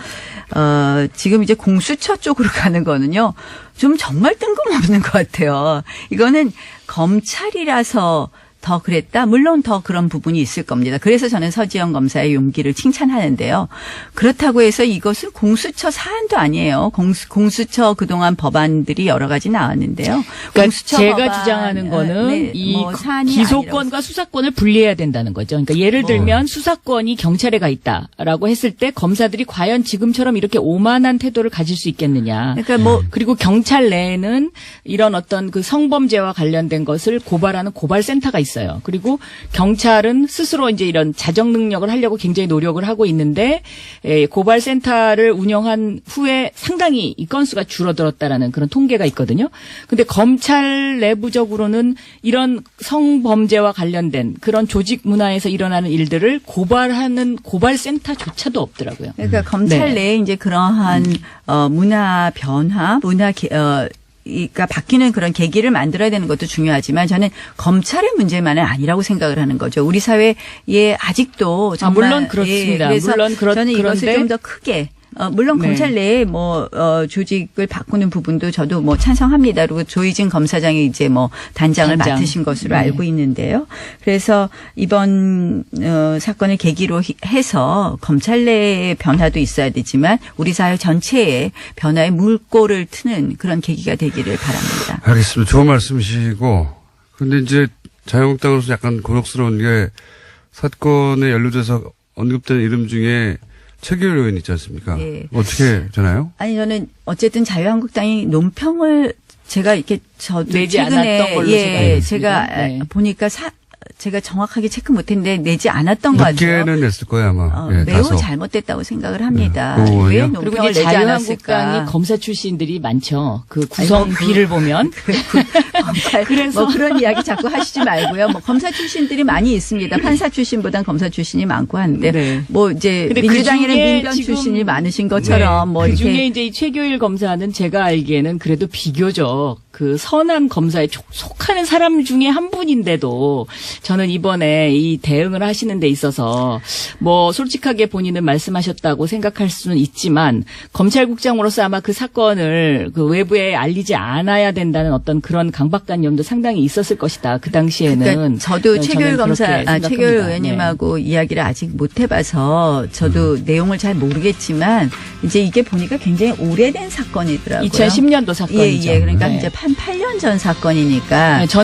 지금 이제 공수처 쪽으로 가는 거는요, 좀 정말 뜬금없는 것 같아요. 이거는 검찰이라서 더 그랬다? 물론 더 그런 부분이 있을 겁니다. 그래서 저는 서지현 검사의 용기를 칭찬하는데요. 그렇다고 해서 이것은 공수처 사안도 아니에요. 공수처 그동안 법안들이 여러 가지 나왔는데요. 그러니까 공수처 제가 법안, 주장하는 거는 이 뭐 사안이 기소권과 아니라고. 수사권을 분리해야 된다는 거죠. 그러니까 예를 들면 수사권이 경찰에 가 있다라고 했을 때 검사들이 과연 지금처럼 이렇게 오만한 태도를 가질 수 있겠느냐. 그러니까 뭐 그리고 경찰 내에는 이런 어떤 그 성범죄와 관련된 것을 고발하는 고발센터가 있어요. 그리고 경찰은 스스로 이제 이런 자정 능력을 하려고 굉장히 노력을 하고 있는데 고발센터를 운영한 후에 상당히 이 건수가 줄어들었다라는 그런 통계가 있거든요. 근데 검찰 내부적으로는 이런 성범죄와 관련된 그런 조직 문화에서 일어나는 일들을 고발하는 고발센터조차도 없더라고요. 그러니까 검찰 네. 내에 이제 그러한 문화 변화, 그러니까 바뀌는 그런 계기를 만들어야 되는 것도 중요하지만 저는 검찰의 문제만은 아니라고 생각을 하는 거죠. 우리 사회에 아직도 정말 물론 그렇습니다. 그래서 물론 저는 이것을 그런데 좀 더 크게 물론 네. 검찰 내에 조직을 바꾸는 부분도 저도 뭐 찬성합니다. 그리고 조희진 검사장이 이제 단장을 단장. 맡으신 것으로 네. 알고 있는데요. 그래서 이번 사건을 계기로 해서 검찰 내의 변화도 있어야 되지만 우리 사회 전체의 변화에 물꼬를 트는 그런 계기가 되기를 바랍니다. 알겠습니다. 좋은 말씀이시고. 근데 이제 자유한국당으로서 약간 곤혹스러운 게 사건에 연루돼서 언급되는 이름 중에 최규일 의원 있지 않습니까? 예. 어떻게 되나요? 아니 저는 어쨌든 자유한국당이 논평을 제가 이렇게 저도 내지 최근에 않았던 걸로 제가 네. 보니까 제가 정확하게 체크 못했는데 내지 않았던 것 같아요. 늦게는 냈을 거예요 아마. 예, 매우 다소. 잘못됐다고 생각을 합니다. 네. 그거는요? 왜 그리고 논평을 이제 내지 자유한국당이 않았을까? 검사 출신들이 많죠. 그 구성비를 보면. 검찰, 그래서 그런 이야기 자꾸 하시지 말고요. 검사 출신들이 많이 있습니다. 판사 출신보단 검사 출신이 많고 하는데 네. 이제 근데 민주당에는 그중에 민변 지금 출신이 많으신 것처럼 그 중에 이렇게 이제 이 최교일 검사는 제가 알기에는 그래도 비교적 그 선한 검사에 속하는 사람 중에 한 분인데도 저는 이번에 이 대응을 하시는 데 있어서 솔직하게 본인은 말씀하셨다고 생각할 수는 있지만 검찰국장으로서 아마 그 사건을 그 외부에 알리지 않아야 된다는 어떤 그런 강박관념도 상당히 있었을 것이다. 그 당시에는. 그러니까 저도 최교일 저는 검사, 그렇게 생각합니다. 최교일 의원님하고 이야기를 아직 못 해봐서 저도 내용을 잘 모르겠지만 이제 이게 보니까 굉장히 오래된 사건이더라고요. 2010년도 사건이죠. 예, 그러니까 네. 이제 한 8년 전 사건이니까. 네,